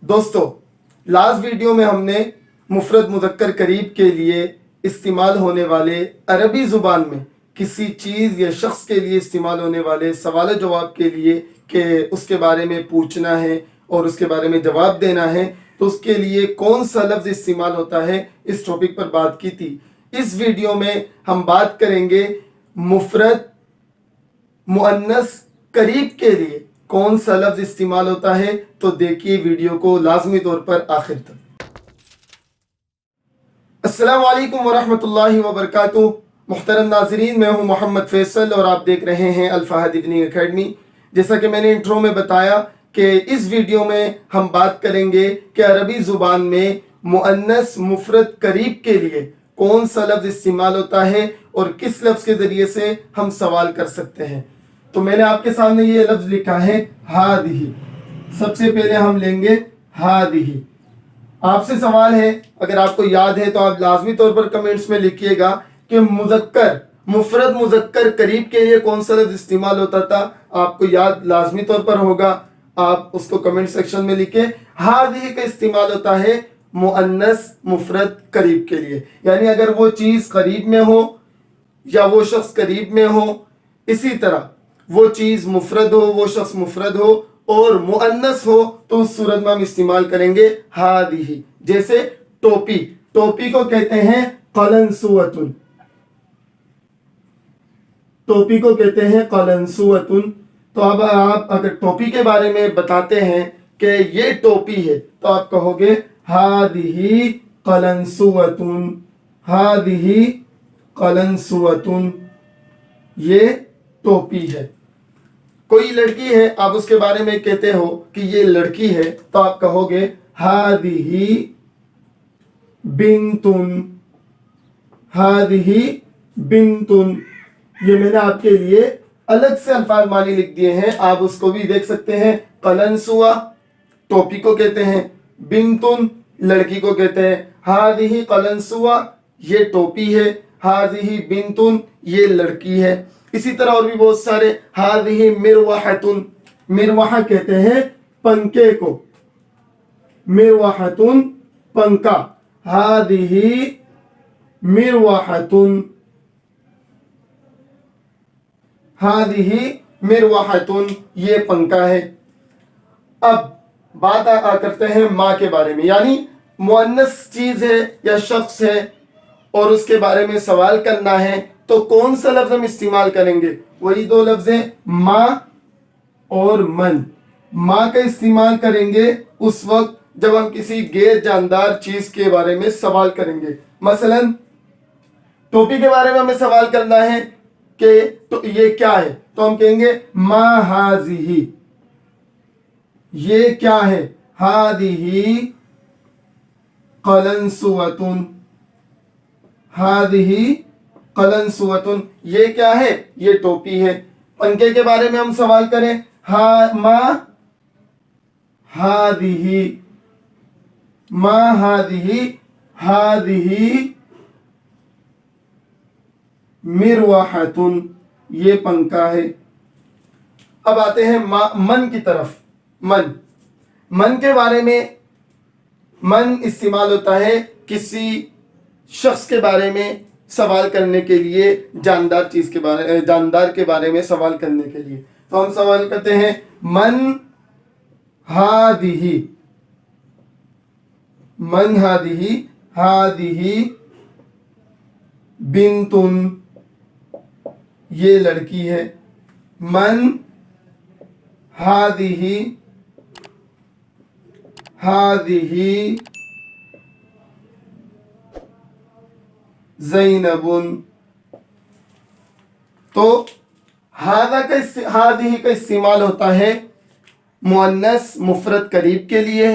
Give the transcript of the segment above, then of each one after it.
दोस्तों, last video में हमने मुफरद मुज़क्कर करीब के लिए इस्तेमाल होने वाले अरबी ज़ुबान में किसी चीज़ या शख्स के लिए इस्तेमाल होने वाले सवाल जवाब के लिए कि उसके बारे में पूछना है और उसके बारे में जवाब देना है तो उसके लिए कौन सा लफ्ज़ इस्तेमाल होता है, इस टॉपिक पर बात की थी। इस वीडियो में हम बात करेंगे मुफरद मुअन्नस करीब के लिए कौन सा लफ्ज़ इस्तेमाल होता है। तो देखिए वीडियो को लाजमी तौर पर आखिर तक। अस्सलाम वालेकुम वरहमतुल्लाहि वबरकातुहू। मुहतरम नाज़रीन, मैं हूं मोहम्मद फैसल और आप देख रहे हैं अल फहद इवनिंग एकेडमी। जैसा कि मैंने इंट्रो में बताया कि इस वीडियो में हम बात करेंगे कि अरबी ज़ुबान में मुअन्नस मुफरद करीब के लिए कौन सा लफ्ज़ इस्तेमाल होता है और किस लफ्ज़ के ज़रिए से हम सवाल कर सकते हैं। तो मैंने आपके सामने ये लफ्ज़ लिखा है हादिही। सबसे पहले हम लेंगे हादिही। आपसे सवाल है, अगर आपको याद है तो आप लाजमी तौर पर कमेंट्स में लिखिएगा कि मुज़क्कर मुफरद मुज़क्कर करीब के लिए कौन सा लफ्ज़ इस्तेमाल होता था। आपको याद लाजमी तौर पर होगा, आप उसको कमेंट सेक्शन में लिखें। हादिही का इस्तेमाल होता है मुअन्नस मुफरद करीब के लिए, यानी अगर वो चीज़ करीब में हो या वो शख्स करीब में हो, इसी तरह वो चीज़ मुफरद हो, वो शख्स मुफरद हो और मुअन्नस हो, तो उस सूरत में हम इस्तेमाल करेंगे हादिही। जैसे टोपी, टोपी को कहते हैं कलंसुअतुन, टोपी को कहते हैं कलंसुअतुन। तो अब आप अगर टोपी के बारे में बताते हैं कि ये टोपी है तो आप कहोगे हादिही कलंसुअतुन, हादिही कलंसुअतुन, ये टोपी है। कोई लड़की है, आप उसके बारे में कहते हो कि ये लड़की है, तो आप कहोगे हादिही बिंतुन, हादिही बिंतुन। ये मैंने आपके लिए अलग से अल्फाज मानी लिख दिए हैं, आप उसको भी देख सकते हैं। कलंसुआ टोपी को कहते हैं, बिंतुन लड़की को कहते हैं। हादिही कलंसुआ ये टोपी है, हादिही बिंतुन ये लड़की है। इसी तरह और भी बहुत सारे। हादिही मिरवाहतुन, मिरवाह कहते हैं पंखे को, मिरवाहतुन पंखा, हादिही मिरवाहतुन, हादिही मिरवाहतुन ये पंखा है। अब बात करते हैं माँ के बारे में, यानी मुअन्नस चीज है या शख्स है और उसके बारे में सवाल करना है तो कौन सा लफ्ज हम इस्तेमाल करेंगे। वही दो लफ्ज हैं, माँ और मन। माँ का इस्तेमाल करेंगे उस वक्त जब हम किसी गैर जानदार चीज के बारे में सवाल करेंगे। मसलन टोपी के बारे में हमें सवाल करना है कि तो ये क्या है, तो हम कहेंगे मा हाजिही, ये क्या है। हादिही कलंसुअतुन, हादिही कलंसुअतुन ये क्या है, ये टोपी है। पंखे के बारे में हम सवाल करें, हा मा हादिही, मा हादिही, हादिही मिरवाहतुन ये पंखा है। अब आते हैं मन की तरफ। मन, मन के बारे में मन इस्तेमाल होता है किसी शख्स के बारे में सवाल करने के लिए, जानदार चीज के बारे, जानदार के बारे में सवाल करने के लिए। तो हम सवाल करते हैं मन हादिही, मन हादिही, हादिही बिंतुन ये लड़की है। मन हादिही, हादिही ज़ैनबुन। तो हादिही का इस्तेमाल होता है मुअन्नस मुफरद करीब के लिए,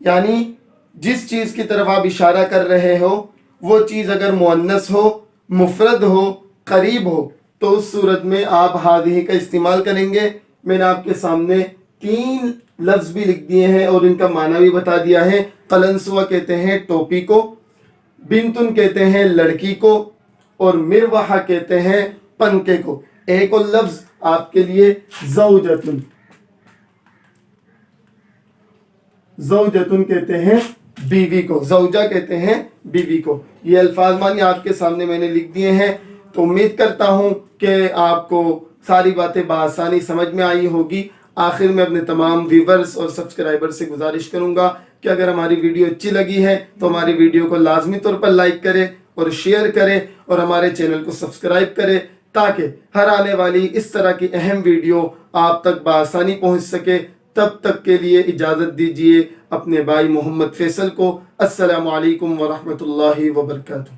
यानी जिस चीज़ की तरफ आप इशारा कर रहे हो वो चीज़ अगर मुअन्नस हो, मुफरद हो, करीब हो, तो उस सूरत में आप हादिही का इस्तेमाल करेंगे। मैंने आपके सामने 3 लफ्ज़ भी लिख दिए हैं और इनका माना भी बता दिया है। कलंसुआ कहते हैं टोपी को, बिंतुन कहते हैं लड़की को और मिरवाह कहते हैं पंखे को। एक और लफ्ज आपके लिए ज़ौजतुन, ज़ौजतुन कहते हैं बीवी को, ज़ौजा कहते हैं बीवी को। ये अल्फाज मानी आपके सामने मैंने लिख दिए हैं। तो उम्मीद करता हूँ कि आपको सारी बातें बआसानी समझ में आई होगी। आखिर में अपने तमाम व्यूवर्स और सब्सक्राइबर से गुजारिश करूँगा कि अगर हमारी वीडियो अच्छी लगी है तो हमारी वीडियो को लाजमी तौर पर लाइक करें और शेयर करें और हमारे चैनल को सब्सक्राइब करें, ताकि हर आने वाली इस तरह की अहम वीडियो आप तक बआसानी पहुँच सके। तब तक के लिए इजाज़त दीजिए अपने भाई मोहम्मद फैसल को। अस्सलामु अलैकुम व रहमतुल्लाहि व बरकातुहू।